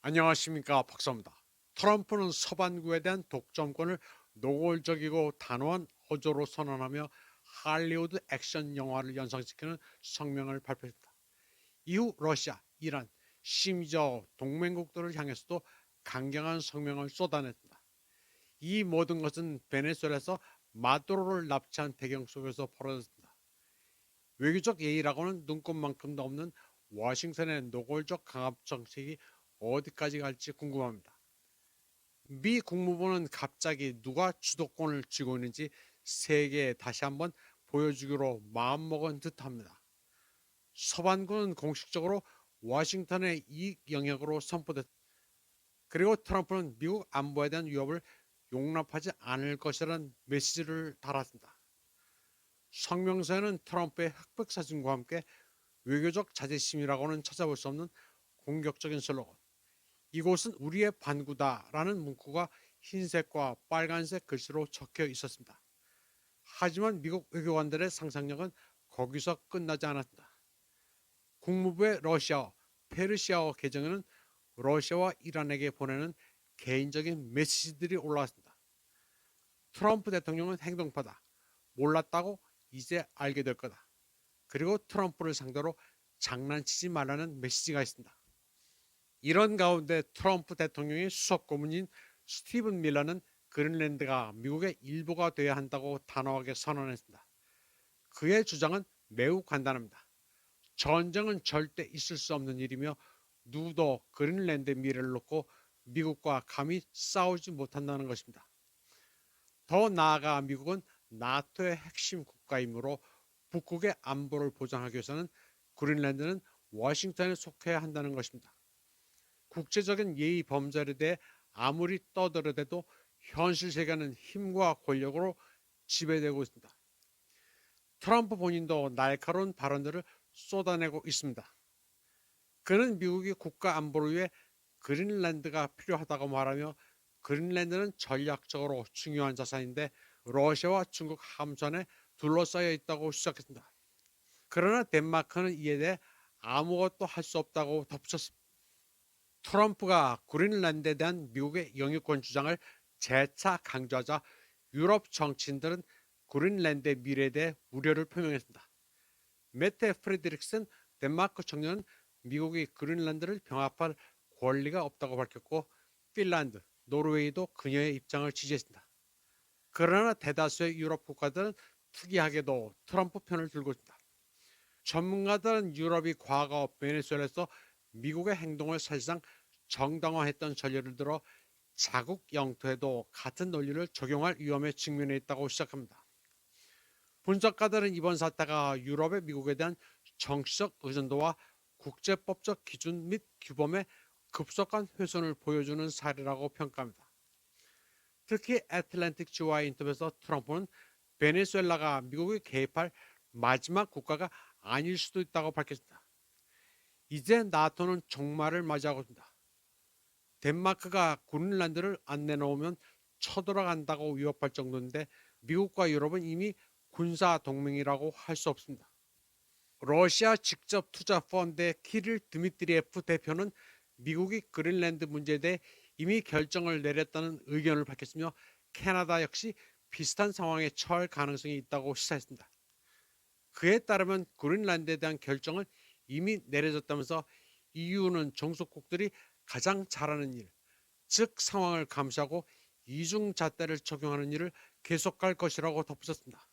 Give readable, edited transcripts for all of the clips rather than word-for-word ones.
안녕하십니까, 박사입니다. 트럼프는 서반구에 대한 독점권을 노골적이고 단호한 어조로 선언하며 할리우드 액션 영화를 연상시키는 성명을 발표했다. 이후 러시아, 이란, 심지어 동맹국들을 향해서도 강경한 성명을 쏟아냈다. 이 모든 것은 베네수엘에서 마두로를 납치한 배경 속에서 벌어졌다. 외교적 예의라고는 눈꼽만큼도 없는 워싱턴의 노골적 강압 정책이 어디까지 갈지 궁금합니다. 미 국무부는 갑자기 누가 주도권을 쥐고 있는지 세계에 다시 한번 보여주기로 마음먹은 듯합니다. 서반구는 공식적으로 워싱턴의 이익 영역으로 선포됐다. 그리고 트럼프는 미국 안보에 대한 위협을 용납하지 않을 것이라는 메시지를 달았습니다. 성명서에는 트럼프의 흑백 사진과 함께 외교적 자제심이라고는 찾아볼 수 없는 공격적인 슬로건, 이곳은 우리의 반구다라는 문구가 흰색과 빨간색 글씨로 적혀 있었습니다. 하지만 미국 외교관들의 상상력은 거기서 끝나지 않았다. 국무부의 러시아어, 페르시아어 계정에는 러시아와 이란에게 보내는 개인적인 메시지들이 올라왔습니다. 트럼프 대통령은 행동파다. 몰랐다고 이제 알게 될 거다. 그리고 트럼프를 상대로 장난치지 말라는 메시지가 있습니다. 이런 가운데 트럼프 대통령의 수석 고문인 스티븐 밀러는 그린랜드가 미국의 일부가 되어야 한다고 단호하게 선언했습니다. 그의 주장은 매우 간단합니다. 전쟁은 절대 있을 수 없는 일이며 누구도 그린랜드의 미래를 놓고 미국과 감히 싸우지 못한다는 것입니다. 더 나아가 미국은 나토의 핵심 국가이므로 북극의 안보를 보장하기 위해서는 그린랜드는 워싱턴에 속해야 한다는 것입니다. 국제적인 예의 범절에 대해 아무리 떠들어대도 현실 세계는 힘과 권력으로 지배되고 있습니다. 트럼프 본인도 날카로운 발언들을 쏟아내고 있습니다. 그는 미국이 국가 안보를 위해 그린랜드가 필요하다고 말하며 그린랜드는 전략적으로 중요한 자산인데 러시아와 중국 함선에 둘러싸여 있다고 시작했습니다. 그러나 덴마크는 이에 대해 아무것도 할 수 없다고 덧붙였습니다. 트럼프가 그린란드에 대한 미국의 영유권 주장을 재차 강조하자 유럽 정치인들은 그린란드의 미래에 대해 우려를 표명했습니다. 메테 프레드릭슨 덴마크 청년은 미국이 그린란드를 병합할 권리가 없다고 밝혔고 핀란드, 노르웨이도 그녀의 입장을 지지했습니다. 그러나 대다수의 유럽 국가들은 특이하게도 트럼프 편을 들고 있습니다. 전문가들은 유럽이 과거 베네수엘에서 미국의 행동을 사실상 정당화했던 전례를 들어 자국 영토에도 같은 논리를 적용할 위험에 직면해 있다고 시작합니다. 분석가들은 이번 사태가 유럽의 미국에 대한 정치적 의존도와 국제법적 기준 및 규범의 급속한 훼손을 보여주는 사례라고 평가합니다. 특히 애틀랜틱 주와의 인터뷰에서 트럼프는 베네수엘라가 미국이 개입할 마지막 국가가 아닐 수도 있다고 밝혔습니다. 이제 나토는 종말을 맞이하고 있습니다. 덴마크가 그린란드를 안 내놓으면 쳐들어간다고 위협할 정도인데 미국과 유럽은 이미 군사 동맹이라고 할 수 없습니다. 러시아 직접 투자 펀드의 키릴 드미트리에프 대표는 미국이 그린란드 문제에 대해 이미 결정을 내렸다는 의견을 밝혔으며 캐나다 역시 비슷한 상황에 처할 가능성이 있다고 시사했습니다. 그에 따르면 그린란드에 대한 결정은 이미 내려졌다면서 EU는 종속국들이 가장 잘하는 일, 즉 상황을 감시하고 이중잣대를 적용하는 일을 계속할 것이라고 덧붙였습니다.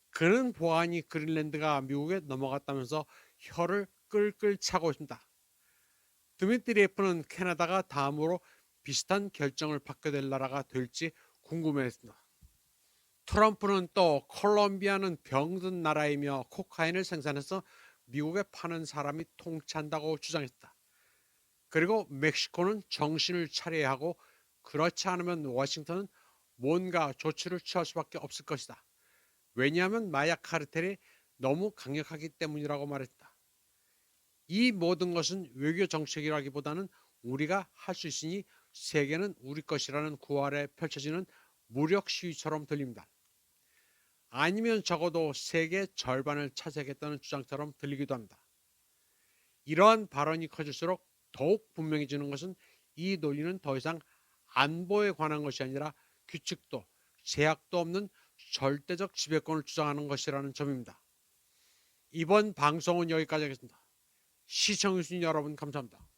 그는 보안이 그린랜드가 미국에 넘어갔다면서 혀를 끌끌 차고 있습니다. 드미트리에프는 캐나다가 다음으로 비슷한 결정을 받게 될 나라가 될지 궁금해했습니다. 트럼프는 또 콜롬비아는 병든 나라이며 코카인을 생산해서 미국에 파는 사람이 통치한다고 주장했다. 그리고 멕시코는 정신을 차려야 하고 그렇지 않으면 워싱턴은 뭔가 조치를 취할 수밖에 없을 것이다. 왜냐하면 마약 카르텔이 너무 강력하기 때문이라고 말했다. 이 모든 것은 외교 정책이라기보다는 우리가 할 수 있으니 세계는 우리 것이라는 구할에 펼쳐지는 무력 시위처럼 들립니다. 아니면 적어도 세계 절반을 차지하겠다는 주장처럼 들리기도 합니다. 이러한 발언이 커질수록 더욱 분명해지는 것은 이 논리는 더 이상 안보에 관한 것이 아니라 규칙도 제약도 없는 절대적 지배권을 주장하는 것이라는 점입니다. 이번 방송은 여기까지 하겠습니다. 시청해주신 여러분 감사합니다.